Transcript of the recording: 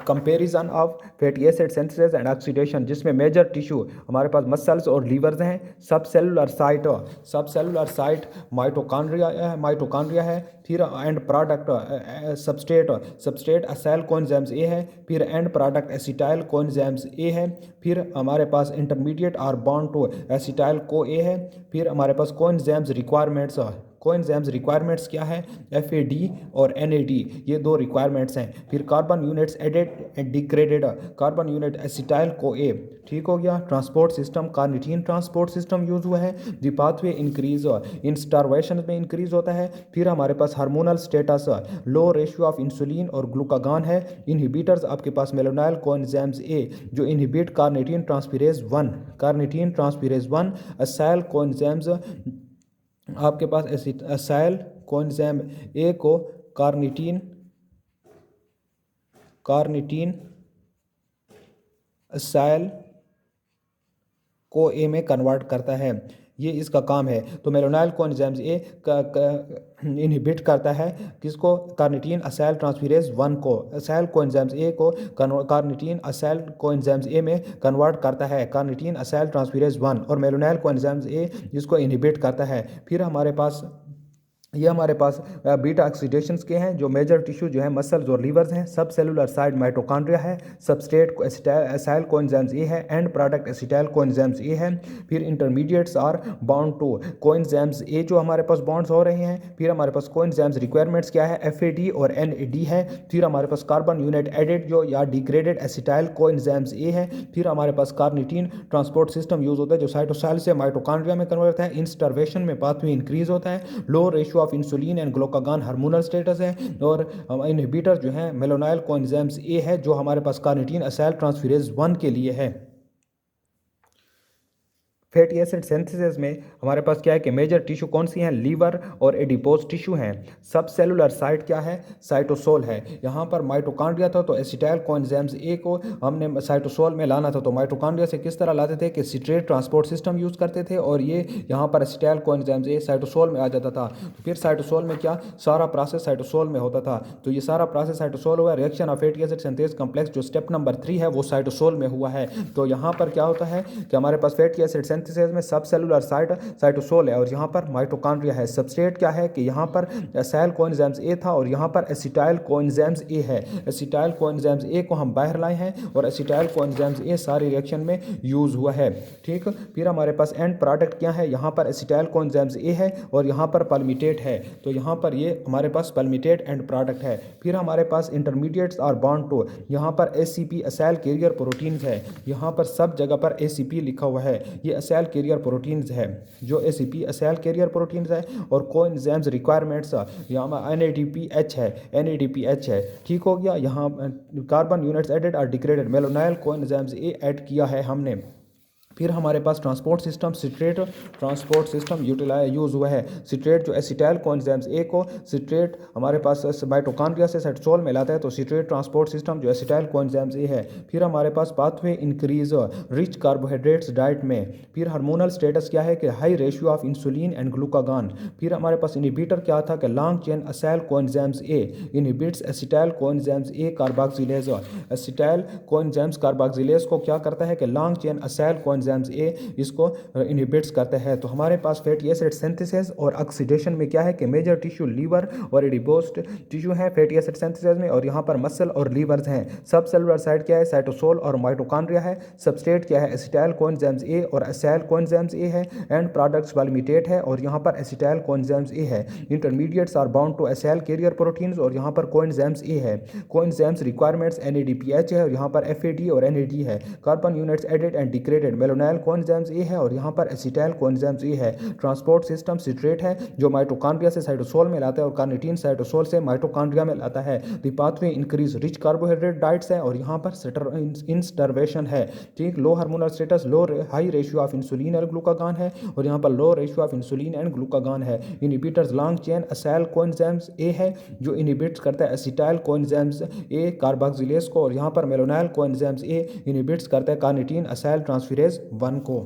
Comparison of fatty acid synthesis and oxidation, जिसमें major tissue हमारे पास muscles और livers हैं। सब सेलुलर साइट माइटोकॉन्ड्रिया है। फिर end product substrate acyl coenzymes A है। फिर end product acetyl coenzymes A है। फिर हमारे पास intermediate are bond to acetyl co A है। फिर हमारे पास कोएंजाइम्स रिक्वायरमेंट्स क्या है, FAD और NAD, ये दो रिक्वायरमेंट्स हैं। फिर carbon units added and degraded, carbon unit acetyl co A. ठीक हो गया। Transport system, carnitine transport system use हुआ है। The pathway increase in starvation में इंक्रीज होता है। फिर हमारे पास hormonal status, low ratio of insulin और ग्लूकागॉन है। इनहिबिटर्स आपके पास मेलोनाइल कोएंजाइम्स ए जो inhibit carnitine transferase 1, acyl coenzymes आपके पास असाइल कोएंजाइम ए को कार्निटीन असाइल को ए में कन्वर्ट करता है, ये इसका काम है। तो मेलोनाइल कोएंजाइम्स ए इनहिबिट करता है किसको, कार्निटीन असाइल ट्रांसफेरेज 1 को। असाइल कोएंजाइम्स ए को कार्निटीन असाइल कोएंजाइम्स ए में कन्वर्ट करता है, कार्निटीन असाइल ट्रांसफेरेज 1, और मेलोनाइल कोएंजाइम्स ए जिसको इनहिबिट करता है। फिर हमारे पास बीटा ऑक्सीडेशंस के हैं, जो मेजर टिश्यू जो है मसल्स और लीवर्स हैं। सब सेलुलर साइड माइटोकॉन्ड्रिया है। सबस्ट्रेट एसाइल कोएंजाइम्स ए है। End product acetyl coenzymes A है। फिर intermediates are bound to coenzymes A जो हमारे पास बॉन्ड्स हो रहे हैं। फिर हमारे पास कोएंजाइम्स रिक्वायरमेंट्स क्या है, FAD और NAD है। फिर हमारे पास कार्बन यूनिट एडेड जो या डिग्रेडेड एसिटाइल कोएंजाइम्स ए है। फिर हमारे पास कार्निटीन ट्रांसपोर्ट सिस्टम यूज होता है जो साइटोसाइल से माइटोकॉन्ड्रिया में कन्वर्ट होता है। इन स्टार्वेशन में पाथवे इंक्रीज होता है। Low ratio of insulin and glucagon hormonal status है। और इनहिबिटर जो है मेलोनाइल कोएंजाइम्स ए है जो हमारे पास कार्निटीन असाइल ट्रांसफेरेज 1 के लिए है। फैटी एसिड सिंथेसिस में हमारे पास क्या है कि मेजर टिश्यू कौन सी हैं, लीवर और एडिपोज टिश्यू हैं। सब सेलुलर साइट क्या है, साइटोसोल है। यहाँ पर माइटोकॉन्ड्रिया था तो एसिटाइल कोएंजाइम्स ए को हमने साइटोसोल में लाना था, तो माइटोकॉन्ड्रिया से किस तरह लाते थे कि सिट्रेट ट्रांसपोर्ट सिस्टम यूज़ करते थे, और ये यहाँ पर एसिटाइल कोएंजाइम्स ए साइटोसोल में आ जाता था। तो फिर साइटोसोल में क्या सारा प्रोसेस साइटोसोल में होता था, तो ये सारा प्रोसेस साइटोसोल हुआ। Reaction of fatty acid synthase complex जो स्टेप नंबर 3 है वो साइटोसोल में हुआ है। तो यहाँ पर क्या होता है कि हमारे पास फैटी एसिड सिंथेसिस में सब सेलुलर साइट साइटोसोल है और यहाँ पर माइटोकॉन्ड्रिया है। सबस्ट्रेट क्या है कि यहाँ पर एसाइल कोएंजाइम्स ए था और यहाँ पर एसिटाइल कोएंजाइम्स ए है। एसिटाइल कोएंजाइम्स ए को हम बाहर लाए हैं और एसिटाइल कोएंजाइम्स ए सारी रिएक्शन में यूज हुआ है। ठीक, फिर हमारे पास एंड प्रोडक्ट क्या है, यहाँ पर एसिटाइल कोएंजाइम्स ए है और यहाँ पर पल्मिटेट है, तो यहाँ पर ये हमारे पास पल्मिटेट एंड प्रोडक्ट है। फिर हमारे पास इंटरमीडिएट्स आर बॉन्ड टू, यहाँ पर ACP असाइल कैरियर प्रोटीन्स है। यहाँ पर सब जगह पर ACP लिखा हुआ है, ये असाइल कैरियर प्रोटीन्स है जो ACP असाइल कैरियर प्रोटीन्स है। और कोएंजाइम्स रिक्वायरमेंट्स यहाँ पर NADPH है। ठीक हो गया। यहाँ कार्बन यूनिट्स एडेड और degraded, malonyl coenzymes A add किया है हमने। फिर हमारे पास transport system citrate transport system use हुआ है। सिट्रेट जो एसिटाइल कोएंजाइम्स ए को सिट्रेट हमारे पास माइटोकॉन्ड्रिया से साइटोसोल में लाता है, तो सिट्रेट ट्रांसपोर्ट सिस्टम जो एसिटाइल कोएंजाइम्स ए है। फिर हमारे पास pathway increase rich carbohydrates diet में। फिर हार्मोनल स्टेटस क्या है कि high ratio of insulin and glucagon. फिर हमारे पास इनहिबिटर क्या था कि long chain acyl coenzymes A inhibits acetyl coenzymes A carboxylase. Acetyl coenzymes carboxylase को क्या करता है कि long chain acyl coenzymes A इसको इनहिबिट्स करते हैं। तो हमारे पास फैटी एसिड सिंथेसिस और ऑक्सीडेशन में क्या है कि मेजर टिश्यू लीवर और एडिपोज टिश्यू है फैटी एसिड सिंथेसिस में, और यहाँ पर मसल और लीवर्स हैं। सब सेलुलर साइड क्या है, साइटोसोल और माइटोकॉन्ड्रिया है। सबस्ट्रेट क्या है, एसिटाइल कोएंजाइम्स ए और असाइल कोएंजाइम्स ए है। एंड प्रोडक्ट्स पल्मिटेट है और यहाँ पर एसिटाइल कोएंजाइम्स ए है। Intermediates are bound to acyl carrier proteins और यहाँ पर कोएंजाइम्स ए है। कोएंजाइम्स रिक्वायरमेंट्स NADPH है और यहाँ पर FAD और NAD है। Carbon units added and degraded, malonyl coenzymes A है और यहाँ पर एसिटाइल कोएंजाइम्स ए है। ट्रांसपोर्ट सिस्टम सिट्रेट है जो माइटोकॉन्ड्रिया से साइटोसोल में लाता है और कार्निटीन साइटोसोल से माइटोकॉन्ड्रिया में लाता है। The pathway increase rich carbohydrate diets है और यहाँ पर इंस्टार्वेशन है। ठीक, low hormonal status, low high ratio of insulin और ग्लूकागॉन है और यहाँ पर low ratio of insulin and glucagon है। Inhibitors long chain acyl coenzymes A है जो इनहिबिट्स करता है एसिटाइल कोएंजाइम्स ए कार्बोक्सिलेज को, और यहाँ पर मेलोनाइल कोएंजाइम्स ए इनहिबिट्स करता है कार्निटीन असाइल ट्रांसफेरेज 1 को।